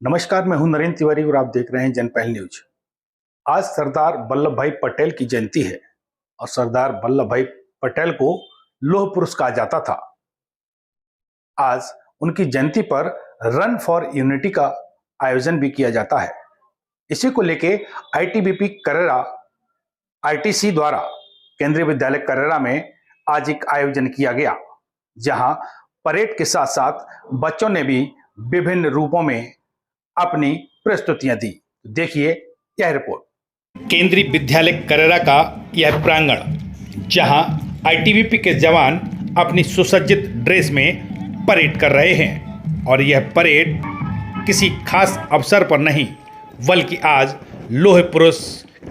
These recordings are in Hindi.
नमस्कार, मैं हूं नरेंद्र तिवारी और आप देख रहे हैं जनपहल न्यूज। आज सरदार वल्लभ भाई पटेल की जयंती है और सरदार वल्लभ भाई पटेल को लौह पुरुष कहा जाता था। आज उनकी जयंती पर रन फॉर यूनिटी का आयोजन भी किया जाता है। इसी को लेके आईटीबीपी करेरा आईटीसी द्वारा केंद्रीय विद्यालय करेरा में आज एक आयोजन किया गया, जहां परेड के साथ साथ बच्चों ने भी विभिन्न रूपों में अपनी प्रस्तुतियां दी। देखिए यह रिपोर्ट। केंद्रीय विद्यालय करेरा का यह प्रांगण, जहां आईटीबीपी के जवान अपनी सुसज्जित ड्रेस में परेड कर रहे हैं और यह परेड किसी खास अवसर पर नहीं बल्कि आज लौह पुरुष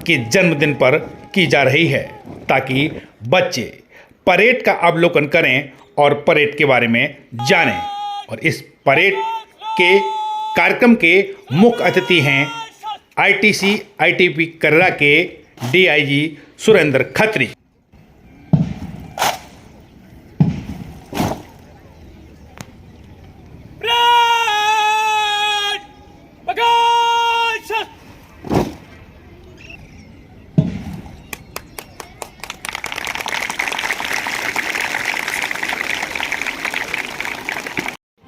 के जन्मदिन पर की जा रही है, ताकि बच्चे परेड का अवलोकन करें और परेड के बारे में जानें। और इस परेड के कार्यक्रम के मुख्य अतिथि हैं आईटीसी आईटीबीपी करेरा के डीआईजी सुरेंद्र खत्री।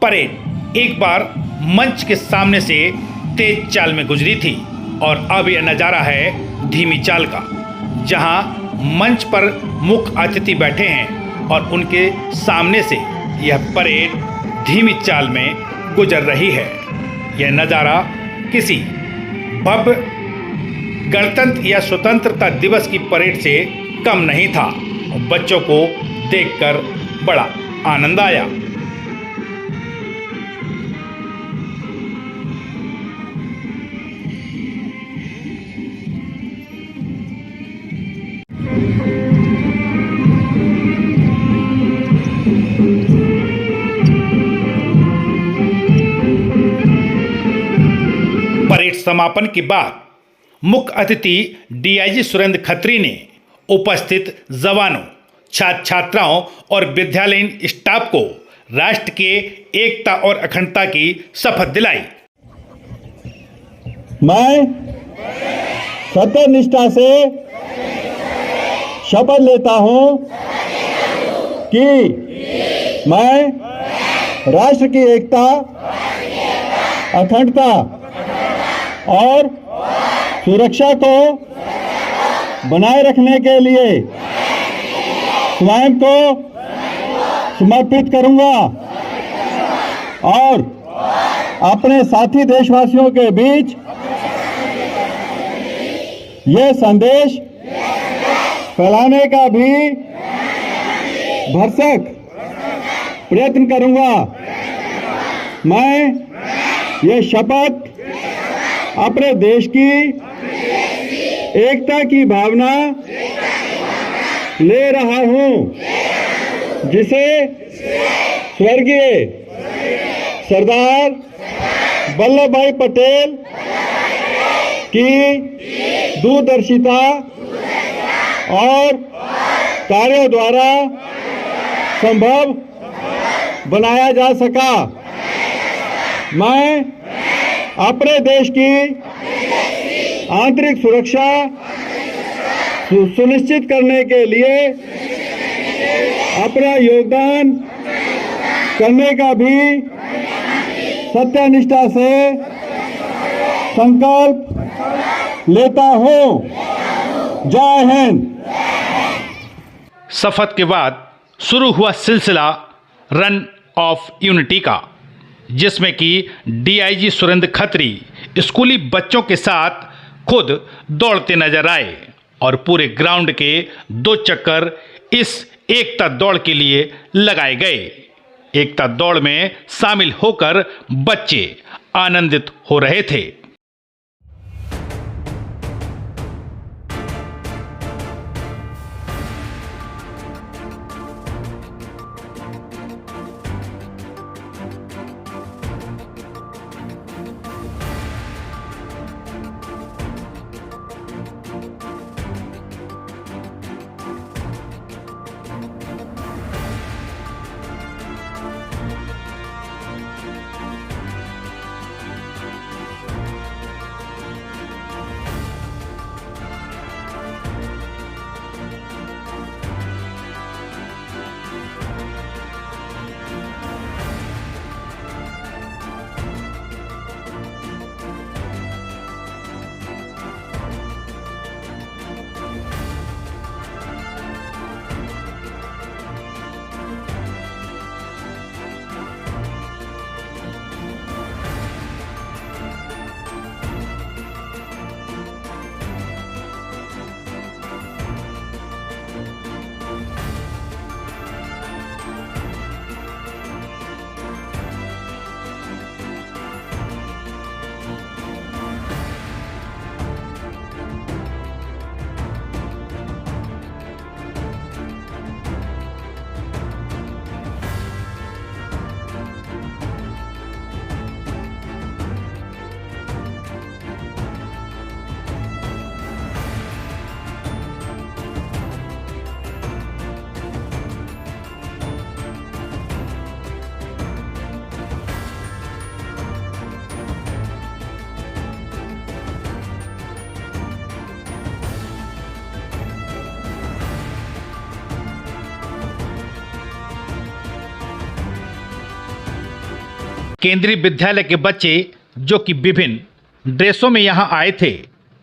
परेड एक बार मंच के सामने से तेज चाल में गुजरी थी और अब यह नज़ारा है धीमी चाल का, जहां मंच पर मुख्य अतिथि बैठे हैं और उनके सामने से यह परेड धीमी चाल में गुजर रही है। यह नज़ारा किसी भव्य गणतंत्र या स्वतंत्रता दिवस की परेड से कम नहीं था और बच्चों को देखकर बड़ा आनंद आया। परेड समापन के बाद मुख्य अतिथि डीआईजी सुरेंद्र खत्री ने उपस्थित जवानों, छात्र छात्राओं और विद्यालयीन स्टाफ को राष्ट्र के एकता और अखंडता की शपथ दिलाई। मैं सत्यनिष्ठा से शपथ लेता हूं कि मैं राष्ट्र की एकता, अखंडता और सुरक्षा को बनाए रखने के लिए स्वयं को समर्पित करूंगा और अपने साथी देशवासियों के बीच ये संदेश फैलाने का भी भरसक प्रयत्न करूंगा। मैं ये शपथ अपने देश की एकता की भावना ले रहा हूं, जिसे स्वर्गीय सरदार वल्लभ भाई पटेल की दूरदर्शिता और कार्यों द्वारा संभव बनाया जा सका। मैं अपने देश की आंतरिक सुरक्षा सुनिश्चित करने के लिए अपना योगदान करने का भी सत्यनिष्ठा से संकल्प लेता हूं। जय हिंद। शपथ के बाद शुरू हुआ सिलसिला रन ऑफ यूनिटी का, जिसमें कि डीआईजी सुरेंद्र खत्री स्कूली बच्चों के साथ खुद दौड़ते नजर आए और पूरे ग्राउंड के 2 चक्कर इस एकता दौड़ के लिए लगाए गए। एकता दौड़ में शामिल होकर बच्चे आनंदित हो रहे थे। केंद्रीय विद्यालय के बच्चे जो कि विभिन्न ड्रेसों में यहाँ आए थे,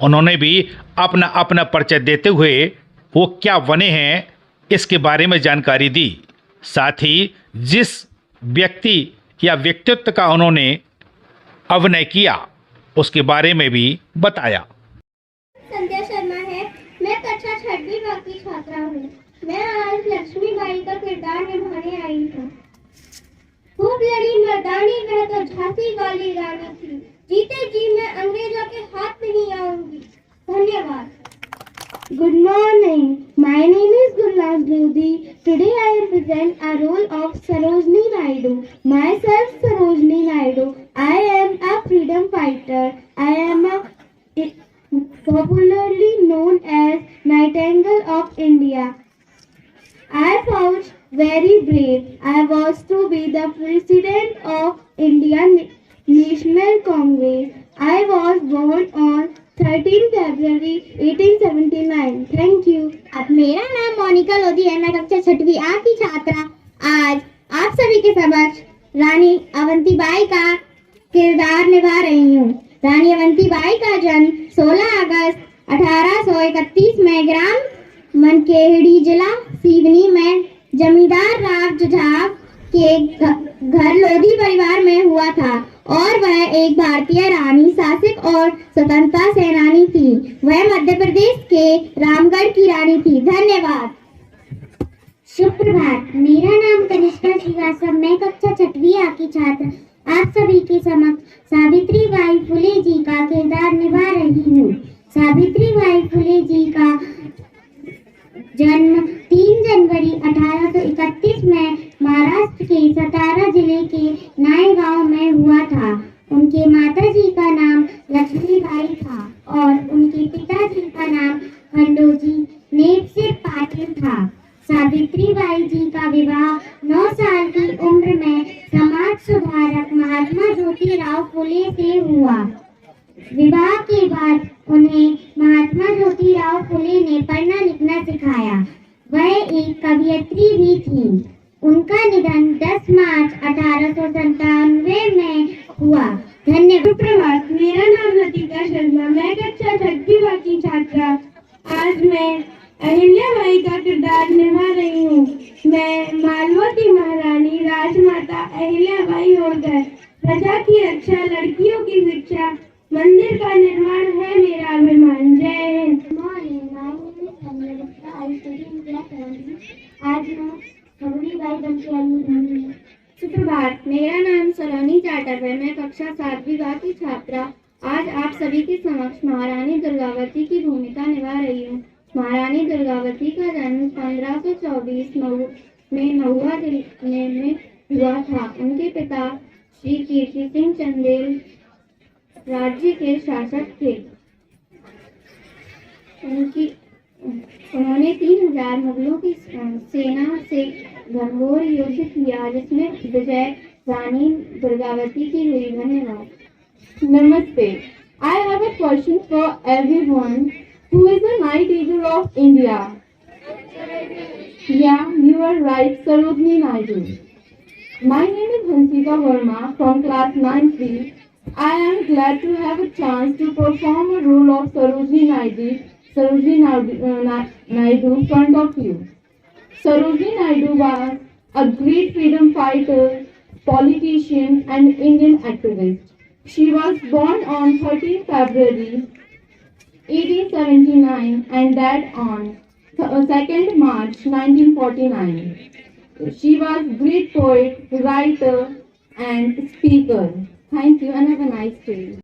उन्होंने भी अपना अपना परिचय देते हुए वो क्या बने हैं इसके बारे में जानकारी दी। साथ ही जिस व्यक्ति या व्यक्तित्व का उन्होंने अभिनय किया उसके बारे में भी बताया। संध्या शर्मा है। मैं कक्षा 6वीं वर्ग की छात्रा हूँ। मैं आज लक्ष्मीबाई का किरदार निभाने आई हूँ। खूब लड़ी मर्दानी, वह तो झांसी वाली रानी थी। जीते जी मैं अंग्रेजों के हाथ नहीं आऊंगी। धन्यवाद। Good morning. My name is Gulnaz Lodi. Today I represent a role of Sarojini Naidu. Myself Sarojini Naidu. I am a freedom fighter. I am popularly known as Nightingale of India. I fought very brave. I was to be the president of Indian National Congress. I was born on 13 February 1879. Thank you. अब मेरा नाम मोनिका लोधी है। मैं कक्षा 6वीं A की छात्रा आज आप सभी के समक्ष रानी अवंतीबाई का किरदार निभा रही हूँ। रानी अवंतीबाई का जन्म 16 अगस्त 1831 में ग्राम मनकेहड़ी, जिला सीवनी में जमींदार राव जुझाव के घर लोधी परिवार में हुआ था और वह एक भारतीय रानी, शासक और स्वतंत्रता सेनानी थी। वह मध्य प्रदेश के रामगढ़ की रानी थी। धन्यवाद। शुभ प्रभात। मेरा नाम कनिष्का श्रीवास्तव। मैं कक्षा 6वीं A की छात्र आप सभी के समक्ष सावित्रीबाई फुले जी का किरदार निभा रही हूँ। सावित्रीबाई फुले जी का जन्म 3 जनवरी 1831 में महाराष्ट्र के सतारा जिले के नायगांव में हुआ था। उनके माताजी का नाम लक्ष्मीबाई था और उनके पिताजी का नाम खंडोजी नेपसे पाटिल था। सावित्रीबाई जी का विवाह 9 साल की उम्र में समाज सुधारक महात्मा ज्योतिराव फुले से हुआ। विवाह के बाद उन्हें महात्मा ज्योतिराव फुले ने पढ़ना लिखना सिखाया। वह एक कवयित्री भी थी। उनका निधन 10 मार्च 1897 में हुआ। धन्यवाद। प्रभात। मेरा नाम लतिका शर्मा। मैं कक्षा 6वीं A की छात्रा आज मैं अहिल्याबाई का किरदार निभा रही हूँ। मैं मालवती महारानी राजमाता अहिल्याबाई होलकर प्रजा की रक्षा, लड़कियों की शिक्षा, मंदिर का निर्माण है मेरा अभिमान। जय हिंद। आज मैं खबरीबाई बन के आई हूँ। सुप्रभात। मेरा नाम सलोनी चाटर है। मैं कक्षा 7वीं A की छात्रा आज आप सभी के समक्ष महारानी दुर्गावती की भूमिका निभा रही हूँ। महारानी दुर्गावती का जन्म 1524 में महुआ जिले में हुआ था। उनके पिता श्री कीर्ति सिंह चंदेल राज्य के शासक थे। उन्होंने 3000 मुगलों की सेना से घनघोर युद्ध किया जिसमें विजय रानी दुर्गावती की हुई। धन्यवाद। नमस्ते। I have a question for everyone. Who is the Knight Eagle of India? Yeah, you are right, Sarojini Naidu. My name is Hansika Verma from class 9C. I am glad to have a chance to perform a role of Sarojini Naidu in front of you. Sarojini Naidu was a great freedom fighter, politician and Indian activist. She was born on 13 February 1879 and died on 2nd March 1949. She was great poet, writer and speaker. Thank you and have a nice day.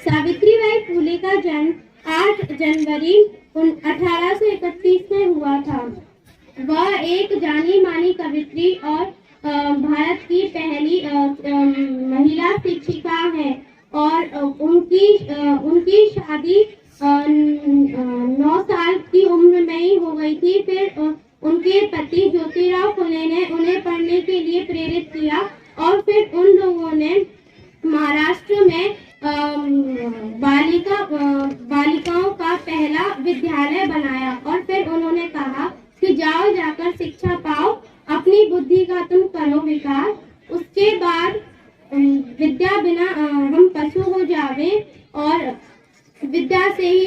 Savitribai Phule का जन्म 8 जनवरी 1831 में हुआ था। वह एक जानी मानी कवयित्री और भारत की पहली महिला शिक्षिका है और उनकी शादी 9 साल की उम्र में ही हो गई थी। फिर उनके पति ज्योतिराव फुले ने उन्हें पढ़ने के लिए प्रेरित किया और फिर उन लोगों ने महाराष्ट्र में बालिकाओं का पहला विद्यालय बनाया और फिर उन्होंने कहा कि जाओ जाकर शिक्षा पाओ, अपनी बुद्धि का तुम करो विकास। उसके बाद विद्या बिना हम पशु हो जावे और विद्या से ही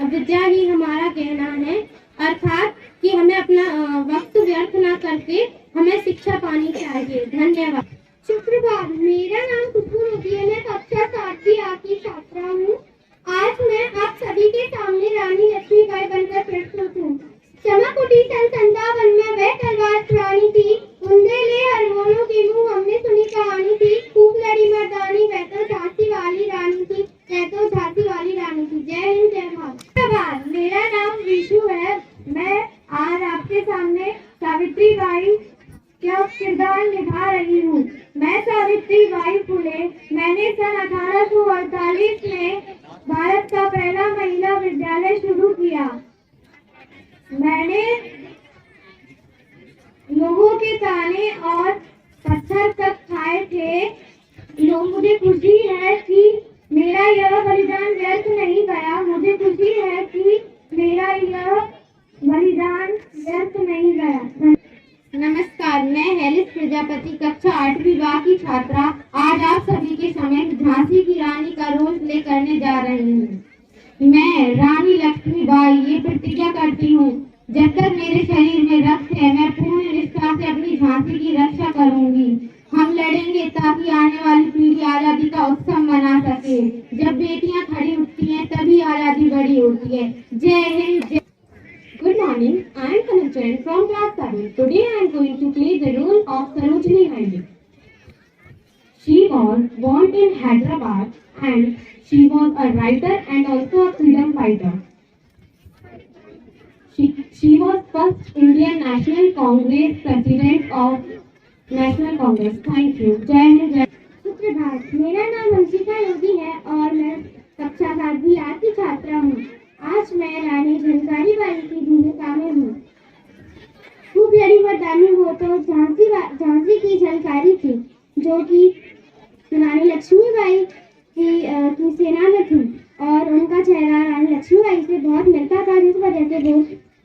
विद्या ही हमारा कहना है, अर्थात कि हमें अपना वक्त व्यर्थ ना करके हमें शिक्षा पानी चाहिए। धन्यवाद। शुक्रवार। मेरा नाम खुशबू रोटी है। मैं कक्षा 7वीं A की छात्रा हूँ। आज मैं आप सभी के सामने रानी लक्ष्मीबाई बनकर प्रस्तुत हूँ। चमकुटी सन 57 में वह तलवार पुरानी थी, बुंदेले हरमोनों के मुंह हमने सुनी कहानी थी। खूब लड़ी मर्दानी, वह तो झांसी वाली रानी थी, वह तो झांसी वाली रानी थी। जय हिंद, जय भारत। मेरा नाम विशु है। मैं आज आपके सामने सावित्री बाई का किरदार निभा रही हूँ। मैं सावित्री बाई फुले। मैंने सन 1848 में भारत का पहला महिला विद्यालय शुरू किया। मैंने लोगों के ताने और पत्थर तक खाए थे। मुझे खुशी है कि मेरा यह बलिदान व्यर्थ नहीं गया। मुझे खुशी है कि मेरा यह बलिदान व्यर्थ नहीं गया। नमस्कार, मैं हेलिस प्रजापति कक्षा 8वीं बा की छात्रा आज आप सभी के समक्ष झांसी की रानी का रोल प्ले करने जा रही हूँ। मैं रानी लक्ष्मीबाई ये प्रतिज्ञा करती हूँ, जब तक मेरे शरीर में रक्त है मैं पूर्ण निष्ठा से अपनी झांसी की रक्षा करूंगी। हम लड़ेंगे ताकि आने वाली पीढ़ी आजादी का उत्सव मना सके। जब बेटियां खड़ी उठती हैं तभी आजादी बड़ी होती है। जय हिंद, जय। Good morning, I am Kanchan from class 7. Today I am going to play the role of Sarojini Naidu. She was born in Hyderabad and she was a writer and also a freedom fighter. She was first Indian National Congress President of National Congress. Thank you. जय हिंद, जय। सुप्रभात। मेरा नाम हंसिका योगी है और मैं कक्षा 7वीं A की छात्रा हूँ। आज मैं रानी झलकारी बाई की भूमिका में हूँ। खूब लड़ी मर्दानी हो तो झांसी की झलकारी थी, जो कि रानी लक्ष्मीबाई की सेना में थी और उनका चेहरा रानी लक्ष्मीबाई से बहुत मिलता था, जिस वजह से वो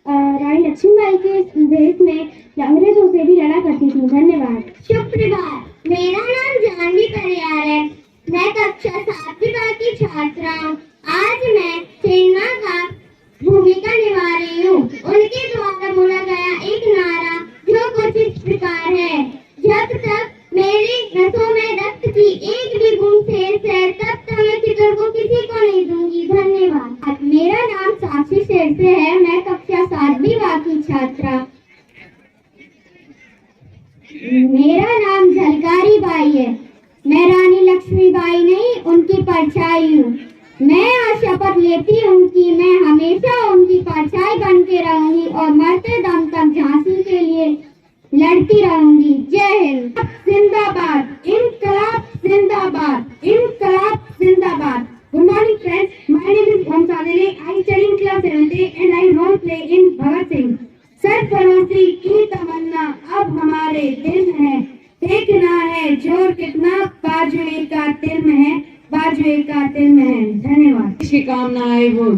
रानी लक्ष्मीबाई के देश में अंग्रेजों से भी लड़ा करती थी। धन्यवाद। शुक्रवार। मेरा नाम जानवी परियार है। मैं कक्षा 7वीं की छात्रा हूँ। आज मैं सेना का भूमिका निभा रही हूँ। उनके द्वारा बोला गया एक नारा जो कुछ इस प्रकार है, जब तक मेरी नसों में रक्त की एक भी बूंद शेष है तब तक मैं चित्र को किसी को नहीं दूंगी। धन्यवाद। मेरा नाम साक्षी शेरसे है। मैं कक्षा 7वीं की छात्रा। मेरा नाम झलकारी बाई है। मैं रानी लक्ष्मीबाई नहीं, उनकी परछाई हूँ। मैं आज शपथ लेती हूँ कि मैं हमेशा उनकी परछाई बन के रहूंगी और मरते दम तक झांसी के लिए लड़ती रहूंगी। जय हिंद। जिंदाबाद। इनकलाब जिंदाबाद। इनकलाब जिंदाबाद। Good morning, friends. My name is Om Sadele. I study in class 7th and I role play in Bhagat Singh. सरफरोशी की तमन्ना अब हमारे दिल में है, देखना है जोर कितना बाजुए का दिल में है, बाजुए का दिल में है। धन्यवाद। देश की कामना आए वो,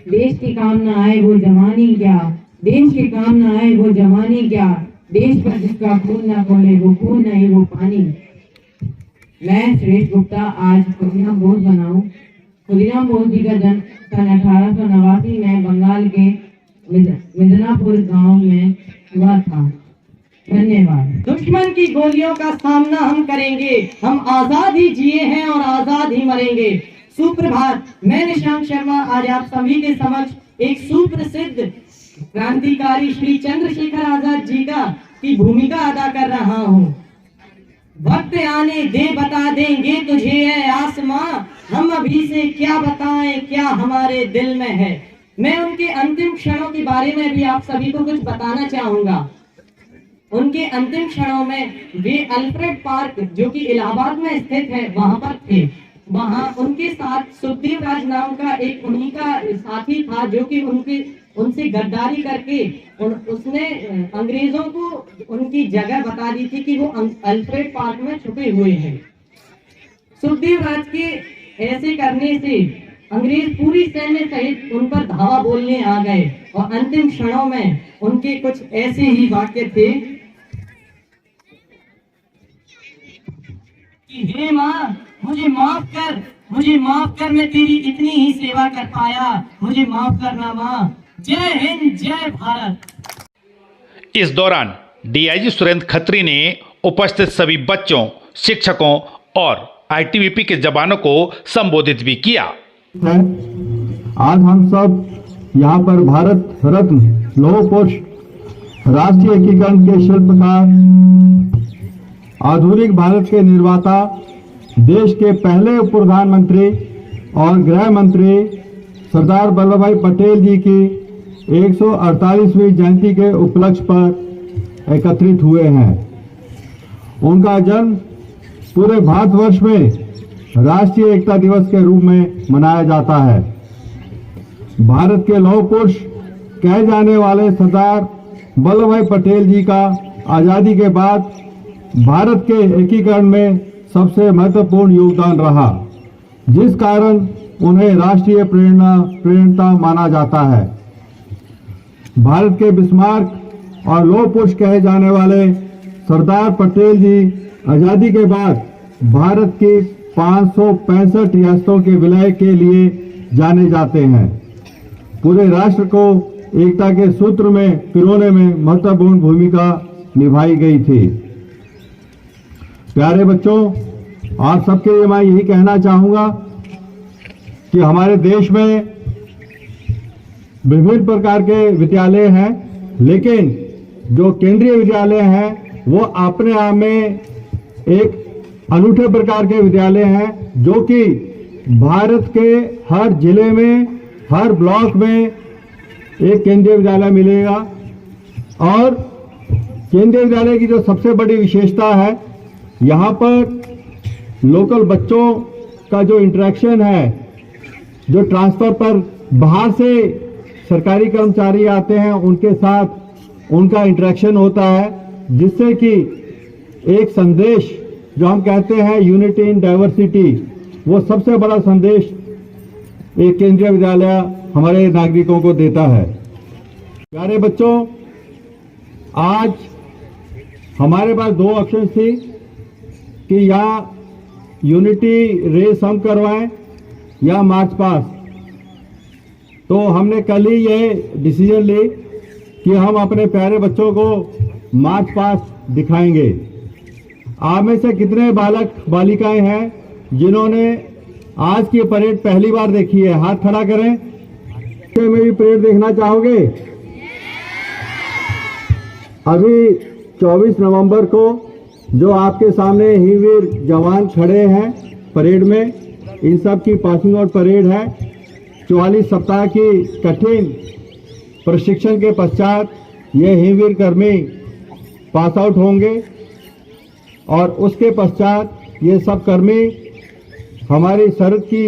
देश की कामना आए वो जवानी क्या, देश की कामना आए वो जवानी क्या, देश पर जिसका खून न खोले वो खून नहीं वो पानी। मैं सुरेश गुप्ता आज खुदीराम बोस बनाऊं। खुदीराम बोस जी का जन्म सन 1889 में बंगाल के मिदनापुर गांव में हुआ था। धन्यवाद। दुश्मन की गोलियों का सामना हम करेंगे, हम आजाद ही जिए हैं और आजाद ही मरेंगे। सुप्रभात। मैं निशांत शर्मा आज आप सभी के समक्ष एक सुप्रसिद्ध क्रांतिकारी श्री चंद्रशेखर आजाद जी की भूमिका अदा कर रहा हूँ। वक्त आने दे बता देंगे तुझे है आसमां, हम अभी से क्या बताएं क्या हमारे दिल में है। मैं उनके अंतिम क्षणों के बारे में भी आप सभी को कुछ बताना चाहूंगा। उनके अंतिम क्षणों में वे अल्फ्रेड पार्क जो कि इलाहाबाद में स्थित है वहां पर थे। वहां उनके साथ सुखदेव राज नाम का एक उन्हीं का साथी था जो कि उनसे गद्दारी करके उसने अंग्रेजों को उनकी जगह बता दी थी कि वो अल्फ्रेड पार्क में छुपे हुए हैं। सुखदेव राज के ऐसे करने से अंग्रेज पूरी सैन्य सहित उन पर धावा बोलने आ गए और अंतिम क्षणों में उनके कुछ ऐसे ही वाक्य थे। कि हे माँ मुझे माफ कर, मैं तेरी इतनी ही सेवा कर पाया, मुझे माफ करना माँ। जय हिंद, जय भारत। इस दौरान डीआईजी सुरेंद्र खत्री ने उपस्थित सभी बच्चों, शिक्षकों और आईटीबीपी के जवानों को संबोधित भी किया। आज हम सब यहाँ पर भारत रत्न लौह पुरुष राष्ट्रीय एकीकरण के शिल्पकार, आधुनिक भारत के निर्माता, देश के पहले उप प्रधानमंत्री और गृह मंत्री सरदार वल्लभ भाई पटेल जी की 148वीं जयंती के उपलक्ष्य पर एकत्रित हुए हैं। उनका जन्म पूरे भारतवर्ष में राष्ट्रीय एकता दिवस के रूप में मनाया जाता है। भारत के लौह पुरुष कहे जाने वाले सरदार वल्लभ भाई पटेल जी का आजादी के बाद भारत के एकीकरण में सबसे महत्वपूर्ण योगदान रहा, जिस कारण उन्हें राष्ट्रीय प्रेरणा माना जाता है। भारत के बिस्मार्क और लौह पुरुष कहे जाने वाले सरदार पटेल जी आजादी के बाद भारत की 565 रियासतों के विलय के लिए जाने जाते हैं। पूरे राष्ट्र को एकता के सूत्र में पिरोने में महत्वपूर्ण भूमिका निभाई गई थी। प्यारे बच्चों, आप सबके लिए मैं यही कहना चाहूंगा कि हमारे देश में विभिन्न प्रकार के विद्यालय हैं, लेकिन जो केंद्रीय विद्यालय हैं वो अपने आप में एक अनूठे प्रकार के विद्यालय हैं, जो कि भारत के हर जिले में, हर ब्लॉक में एक केंद्रीय विद्यालय मिलेगा। और केंद्रीय विद्यालय की जो सबसे बड़ी विशेषता है, यहाँ पर लोकल बच्चों का जो इंटरेक्शन है, जो ट्रांसफर पर बाहर से सरकारी कर्मचारी आते हैं उनके साथ उनका इंटरेक्शन होता है, जिससे कि एक संदेश जो हम कहते हैं यूनिटी इन डाइवर्सिटी, वो सबसे बड़ा संदेश एक केंद्रीय विद्यालय हमारे नागरिकों को देता है। प्यारे बच्चों, आज हमारे पास दो ऑप्शन थी कि या यूनिटी रेस हम करवाएं या मार्च पास्ट। तो हमने कल ही ये डिसीजन ली कि हम अपने प्यारे बच्चों को मार्च पास्ट दिखाएंगे। आप में से कितने बालक बालिकाएं हैं जिन्होंने आज की परेड पहली बार देखी है? हाथ खड़ा करें। में भी परेड देखना चाहोगे? अभी 24 नवंबर को जो आपके सामने हीवीर जवान खड़े हैं परेड में, इन सब की पासिंग आउट परेड है। 44 सप्ताह की कठिन प्रशिक्षण के पश्चात ये हीवीर कर्मी पास आउट होंगे और उसके पश्चात ये सब कर्मी हमारी सरहद की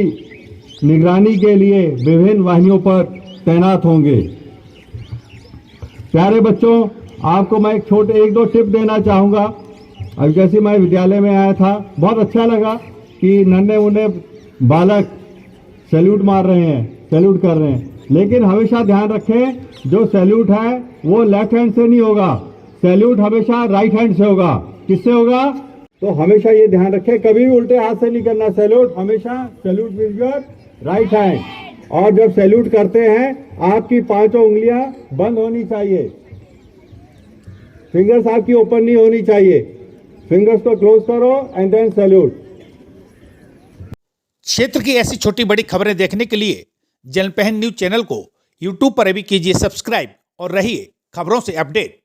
निगरानी के लिए विभिन्न वाहिनियों पर तैनात होंगे। प्यारे बच्चों, आपको मैं एक दो टिप देना चाहूँगा। अब जैसे मैं विद्यालय में आया था, बहुत अच्छा लगा कि नन्हे मुन्ने बालक सैल्यूट मार रहे हैं, सैल्यूट कर रहे हैं। लेकिन हमेशा ध्यान रखें, जो सैल्यूट है वो लेफ्ट हैंड से नहीं होगा, सैल्यूट हमेशा राइट हैंड से होगा। किससे होगा? तो हमेशा ये ध्यान रखें, कभी भी उल्टे हाथ से नहीं करना सैल्यूट, हमेशा salute with your right hand. और जब सैल्यूट करते हैं आपकी पांचों उंगलियां बंद होनी चाहिए, फिंगर्स आपकी ओपन नहीं होनी चाहिए। फिंगर्स को क्लोज करो एंड देन सैल्यूट। क्षेत्र की ऐसी छोटी बड़ी खबरें देखने के लिए जनपहन न्यूज चैनल को यूट्यूब पर भी कीजिए सब्सक्राइब और रहिए खबरों से अपडेट।